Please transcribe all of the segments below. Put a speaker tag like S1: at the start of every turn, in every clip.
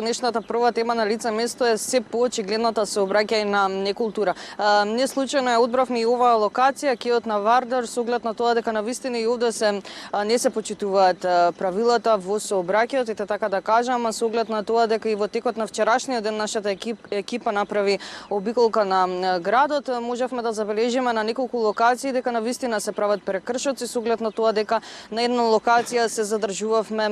S1: денешната прва тема на лице место е се поочигледната сообраќај на некултура. Не случајно ја одбравме и оваа локација, кеот на Вардар, со оглед на тоа дека навистина и овде не се почитуваат правилата во сообраќајот, и така да кажам, со оглед на тоа дека и во текот на вчерашниот ден нашата екипа направи обиколка на градот, можевме да забележиме на неколку локации дека навистина се прават прекршоци, со оглед на тоа дека на една локација се задржувавме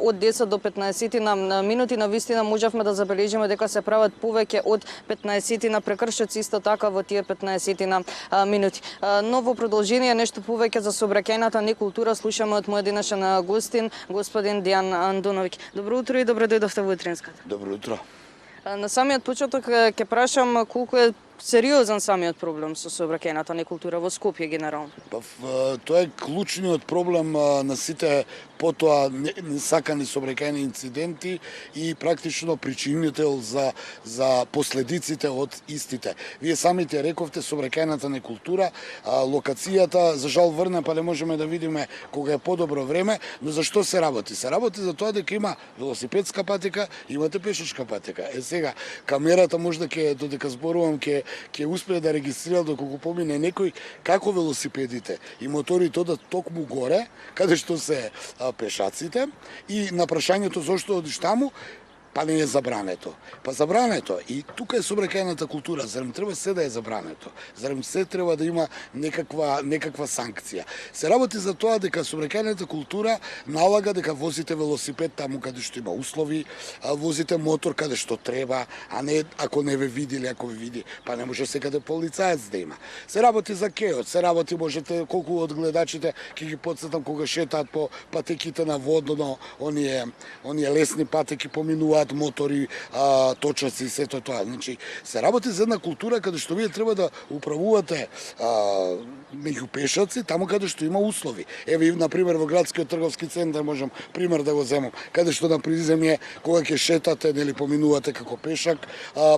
S1: од 10 до 15 на минути, навистина можевме да забележиме дека се прават повеќе од 15 на прекршоци исто така во тие 15 на минути. Но во продолжение нешто повеќе за сообраќајната некултура слушаме од мојот денешен гостин, господин Дејан Андоновиќ. Добро утро и добро дојдовте во утринската.
S2: Добро утро.
S1: На самиот почеток ќе прашам колку е сериозен самиот проблем со сообраќајната некултура во Скопје генерално?
S2: Тоа е клучниот проблем на сите потоа несакани сообраќајни инциденти и практично причинител за последиците од истите. Вие самите рековте сообраќајната некултура, локацијата за жал врна, па не можеме да видиме кога е подобро време, но зашто се работи? Се работи за тоа дека има велосипедска патека, имате пешачка патека. Сега камерата можда ќе додека зборувам ќе успее да регистрира доколку помине некој како велосипедите и моторите одат токму горе, каде што се пешаците, и на прашањето зошто одиш таму, па не е забрането. Па забрането. И тука е сообраќајната култура. Зарем треба се да е забрането? Зарем се треба да има некаква санкција? Се работи за тоа дека сообраќајната култура налага дека возите велосипед таму каде што има услови, возите мотор каде што треба, а не ако не ве види или ако ве види, па не може секаде полицаец да има. Се работи за кеот, се работи, можете колку од гледачите ќе ги потсетам кога шетаат по патеките на водно, оние лесни патеки поминуваат мотори, точаци и сето тоа. Значи, се работи за една култура каде што вие треба да управувате меѓу пешаци таму каде што има услови. Еве, на пример, во градскиот трговски центар можам пример да го земам, каде што на приземје кога ќе шетате, нели поминувате како пешак,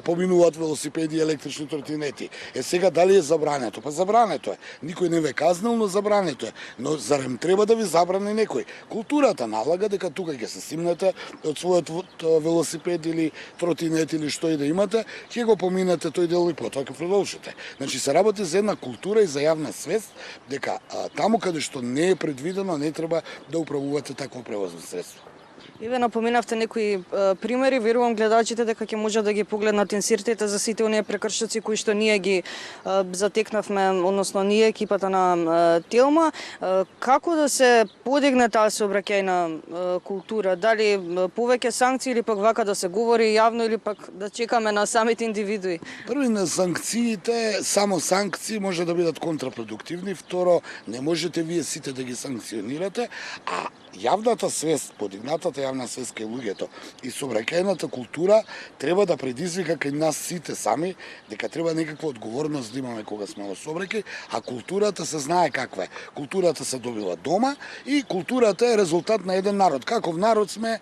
S2: поминуваат велосипеди и електрични тротинети. Сега дали е забрането? Па забрането е. Никој не ве казнал, но забрането е. Но зарем треба да ви забрани некој? Културата налага дека тука ќе се симнете од својот велосипед или тротинет или што и да имате, ќе го поминете тој дел и потоа ќе продолжите. Значи се работи за една култура и за јавна свест дека таму каде што не е предвидено не треба да управувате такво превозно средство.
S1: И ве напоменавте некои примери, верувам гледачите дека ќе можат да ги погледнат инсертите за сите оние прекршоци кои што ние ги затекнавме, односно ние екипата на Телма. Како да се подигне таа сообраќајна култура? Дали повеќе санкции или пак вака да се говори јавно или пак да чекаме на самите индивидуи?
S2: Први, на санкциите, само санкции може да бидат контрапродуктивни. Второ, не можете вие сите да ги санкционирате, а јавната свест, подигнатата јавна свест кај луѓето и сообраќајната култура треба да предизвика кај нас сите сами дека треба некаква одговорност да имаме кога сме во сообраќај, а културата се знае каква е. Културата се добила дома и културата е резултат на еден народ. Каков народ сме,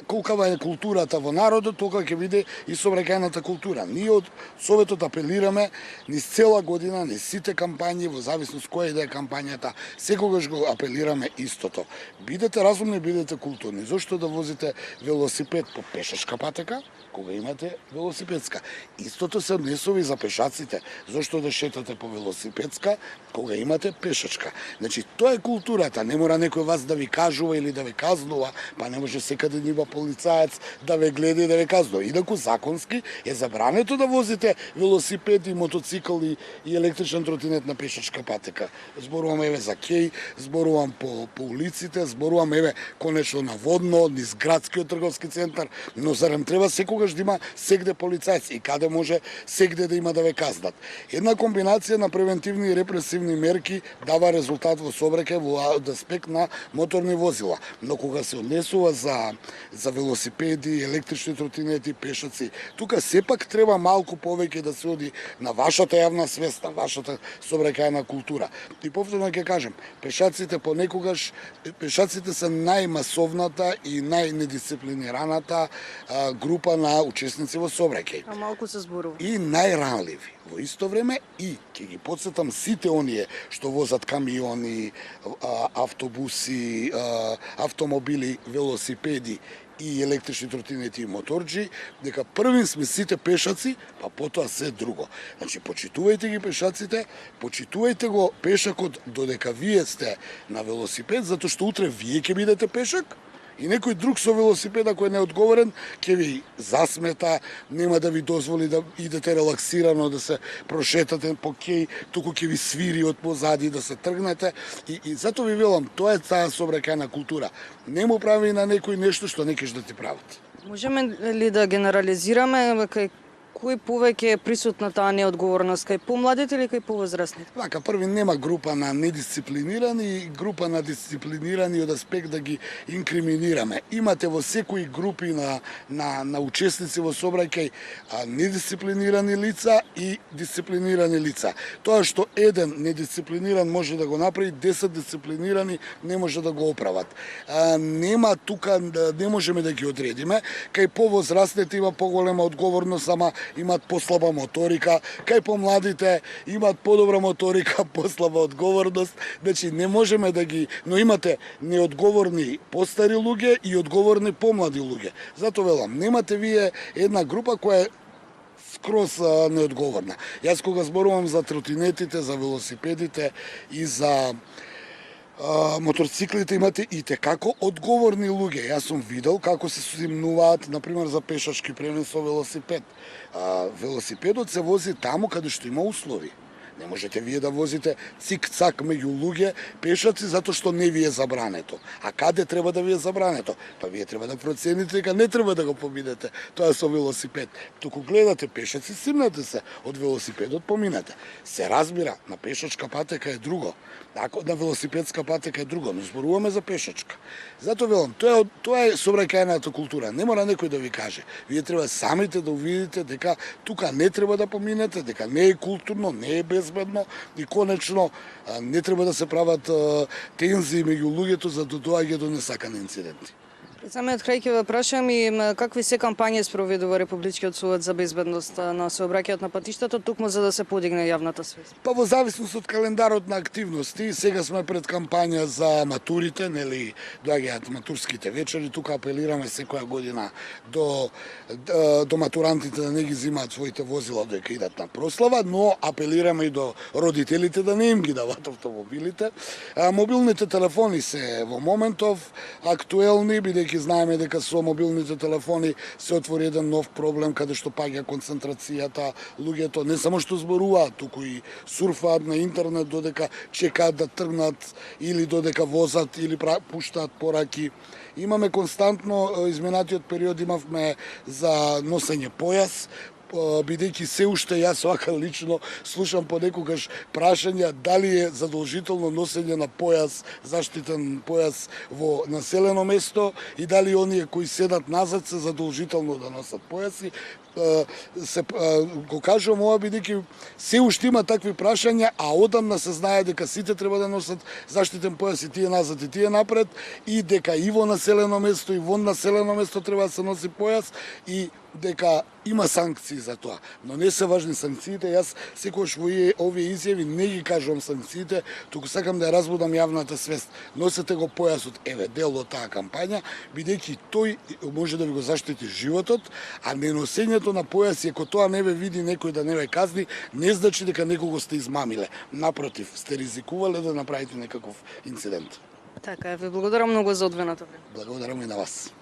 S2: колкава е културата во народот, толку ќе биде и сообраќајната култура. Ние од Советот апелираме низ цела година, низ сите кампањи, во зависност која да е кампањата, секогаш го апелираме истото. Бидете разумни, бидете културни. Зошто да возите велосипед по пешачка патека, кога имате велосипедска? Истото се однесува и за пешаците. Зошто да шетате по велосипедска, кога имате пешачка? Значи, тоа е културата. Не мора некој вас да ви кажува или да ве казнува, па не може секаде да има полицаец да ве гледа и да ве казнува. Инаку законски е забрането да возите велосипед и мотоцикл и електричен тротинет на пешачка патека. Зборувам еве за кеј, зборувам по улиците, зборувам еве конечно на водно, низ градскиот трговски центар, но зарем треба секогаш да има сегде полицајци и каде може сегде да има да ве казнат. Една комбинација на превентивни и репресивни мерки дава резултат во сообраќај во аспект на моторни возила, но кога се однесува за велосипеди, електрични тротинети, пешаци, тука сепак треба малку повеќе да се оди на вашата јавна свест, на вашата сообраќајна култура. И повторно ќе кажем, пешаците се најмасовната и најнедисциплинираната група на учесници во сообраќај.
S1: А малку се зборува.
S2: И најранливи. Во исто време и ќе ги потсетам сите оние што возат камиони, автобуси, автомобили, велосипеди и електрични тротинети и моторџи, дека првин сме сите пешаци, па потоа се друго. Значи, почитувајте ги пешаците, почитувајте го пешакот додека вие сте на велосипед, затоа што утре вие ќе бидете пешак, и некој друг со велосипеда кој не е одговорен ќе ви засмета, нема да ви дозволи да идете релаксирано, да се прошетате по кеј, туку ќе ви свири од позади да се тргнете. И затоа ви велам, тоа е таа сообраќајна култура. Не му прави на некој нешто што не кеш да ти прават.
S1: Можеме ли да генерализираме кај кој повеќе е присутна таа неодговорност, кај помладите или кај повозрастните?
S2: Вака, први нема група на недисциплинирани и група на дисциплинирани од аспект да ги инкриминираме. Имате во секои групи на учесници во сообраќај недисциплинирани лица и дисциплинирани лица. Тоа што еден недисциплиниран може да го направи, 10 дисциплинирани не може да го оправат. Нема тука, не можеме да ги одредиме. Кај повозрастните има поголема одговорност, ама имат послаба моторика, кај помладите имат подобра моторика, послаба одговорност, значи не можеме да ги, но имате неодговорни постари луѓе и одговорни помлади луѓе. Затоа велам, немате вие една група која е скроз неодговорна. Јас кога зборувам за тротинетите, за велосипедите и за моторциклите, имате и како одговорни луѓе. Јас сум видел како се симнуваат, например, за пешачки премиен со велосипед. Велосипедот се вози таму каде што има услови. Не можете вие да возите цик-цак меѓу луѓе пешаци затоа што не ви е забрането. А каде треба да ви е забрането? Па вие треба да процените дека не треба да го поминете тоа со велосипед. Туку гледате пешаци, симнете се од велосипедот, поминете. Се разбира, на пешачка патека е друго. Ако на велосипедска патека е друго, но зборуваме за пешачка. Затоа велам, тоа е сообраќајната култура. Не мора некој да ви каже. Вие треба самите да увидите дека тука не треба да поминете, дека не е културно, не е безбедно и конечно не треба да се прават тензии меѓу луѓето за да доаѓа до несакани инциденти.
S1: Пред самиот крај ќе ве прашам и какви се кампањи спроведува Републичкиот совет за безбедност на сообраќајот на патиштата, токму за да се подигне јавната свест?
S2: Па во зависност од календарот на активности, сега сме пред кампања за матурите, нели доаѓаат матурските вечери, тука апелираме секоја година до матурантите да не ги земаат своите возила додека идат на прослава, но апелираме и до родителите да не им ги дават автомобилите. Мобилните телефони се во моментов актуелни, бидејќи знаеме дека со мобилните телефони се отвори еден нов проблем каде што паѓа концентрацијата, луѓето не само што зборуваат, туку и сурфаат на интернет додека чекаат да тргнат или додека возат или пуштаат пораки. Имаме константно, изминатиот период имавме за носење појас, бидејќи се уште јас вака лично слушам понекогаш прашања дали е задолжително носење на појас, заштитен појас во населено место и дали оние кои седат назад се задолжително да носат појаси. Го кажувам ова бидејќи се уште има такви прашања, а одамна се знае дека сите треба да носат заштитен појас, и тие назад и тие напред, и дека и во населено место и во населено место треба да се носи појас, и дека има санкции за тоа, но не се важни санкциите. Јас секогаш во овие изјави не ги кажувам санкциите, туку сакам да ја разбудам јавната свест. Носете го појасот, еве дел од таа кампања, бидејќи тој може да ви го заштити животот, а неносењето на појаси, ако тоа не ве види некој да не ве казни, не значи дека некого сте измамиле. Напротив, сте ризикувале да направите некаков инцидент.
S1: Така е, ве благодарам многу за одвоеното време.
S2: Благодарам и на вас.